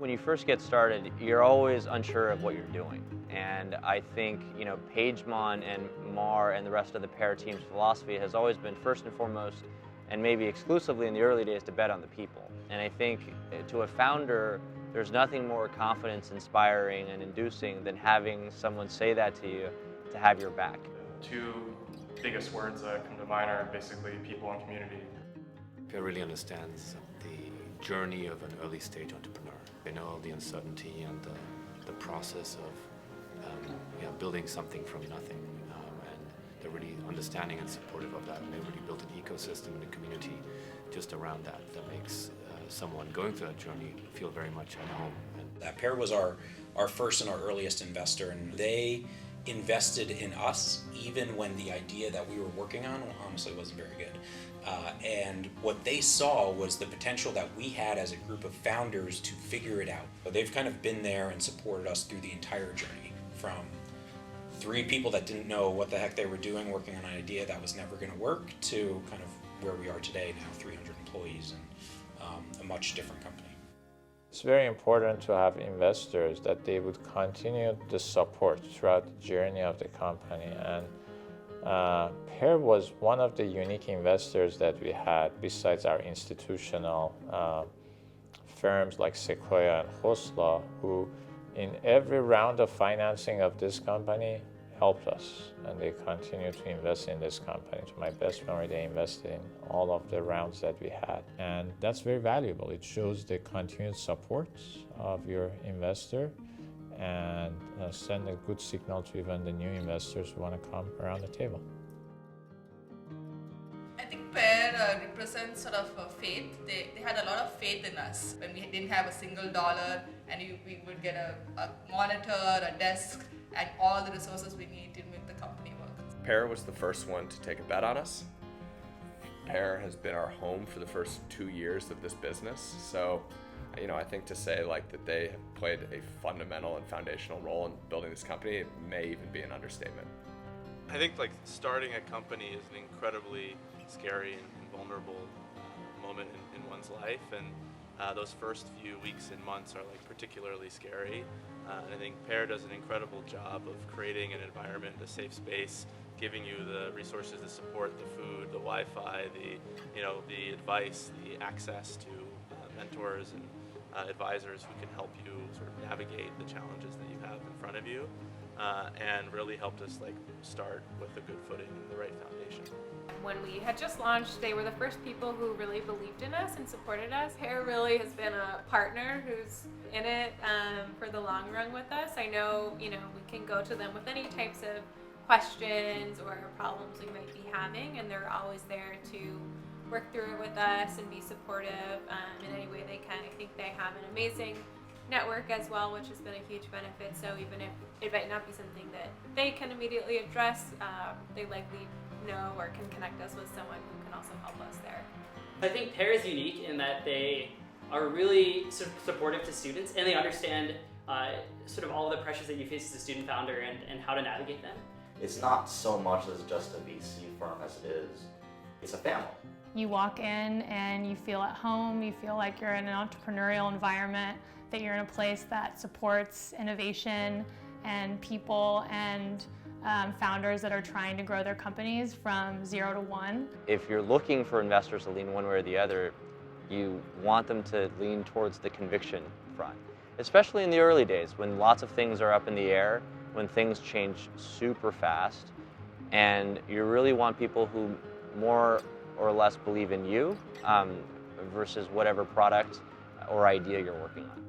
When you first get started, you're always unsure of what you're doing. And I think, Pagemon and Mar and the rest of the Pear team's philosophy has always been first and foremost, and maybe exclusively in the early days, to bet on the people. And I think to a founder, there's nothing more confidence inspiring and inducing than having someone say that to you, to have your back. Two biggest words that come to mind are basically people and community. Pear really understands the journey of an early stage entrepreneur. They know the uncertainty and the process of building something from nothing. And they're really understanding and supportive of that. And they really built an ecosystem and a community just around that makes someone going through that journey feel very much at home. That Pear was our first and our earliest investor, and they invested in us even when the idea that we were working on honestly wasn't very good. And what they saw was the potential that we had as a group of founders to figure it out. But they've kind of been there and supported us through the entire journey, from 3 people that didn't know what the heck they were doing working on an idea that was never going to work to kind of where we are today, now 300 employees and a much different company. It's very important to have investors that they would continue the support throughout the journey of the company. And Pear was one of the unique investors that we had besides our institutional firms like Sequoia and Khosla, who in every round of financing of this company helped us, and they continue to invest in this company. To my best memory, they invested in all of the rounds that we had, and that's very valuable. It shows the continued support of your investor and send a good signal to even the new investors who want to come around the table. I think Pear represents sort of faith. They had a lot of faith in us when we didn't have a single dollar, and we would get a monitor, a desk, and all the resources we need to make the company work. Pear was the first one to take a bet on us. Pear has been our home for the first 2 years of this business. So, I think to say that they have played a fundamental and foundational role in building this company, it may even be an understatement. I think starting a company is an incredibly scary and vulnerable moment in one's life, and those first few weeks and months are particularly scary. And I think Pear does an incredible job of creating an environment, a safe space, giving you the resources, the support, the food, the Wi-Fi, the advice, the access to mentors and advisors who can help you sort of navigate the challenges that you have in front of you, and really helped us start with a good footing and the right foundation. When we had just launched, they were the first people who really believed in us and supported us. Pear really has been a partner who's in it for the long run with us. I know, we can go to them with any types of questions or problems we might be having, and they're always there to work through it with us and be supportive in any way they can. I think they have an amazing network as well, which has been a huge benefit. So even if it might not be something that they can immediately address, they likely know or can connect us with someone who can also help us there. I think Pear is unique in that they are really supportive to students, and they understand sort of all the pressures that you face as a student founder and how to navigate them. It's not so much as just a VC firm as it is, it's a family. You walk in and you feel at home, you feel like you're in an entrepreneurial environment, that you're in a place that supports innovation and people and founders that are trying to grow their companies from 0 to 1. If you're looking for investors to lean one way or the other, you want them to lean towards the conviction front, especially in the early days when lots of things are up in the air, when things change super fast, and you really want people who more or less believe in you versus whatever product or idea you're working on.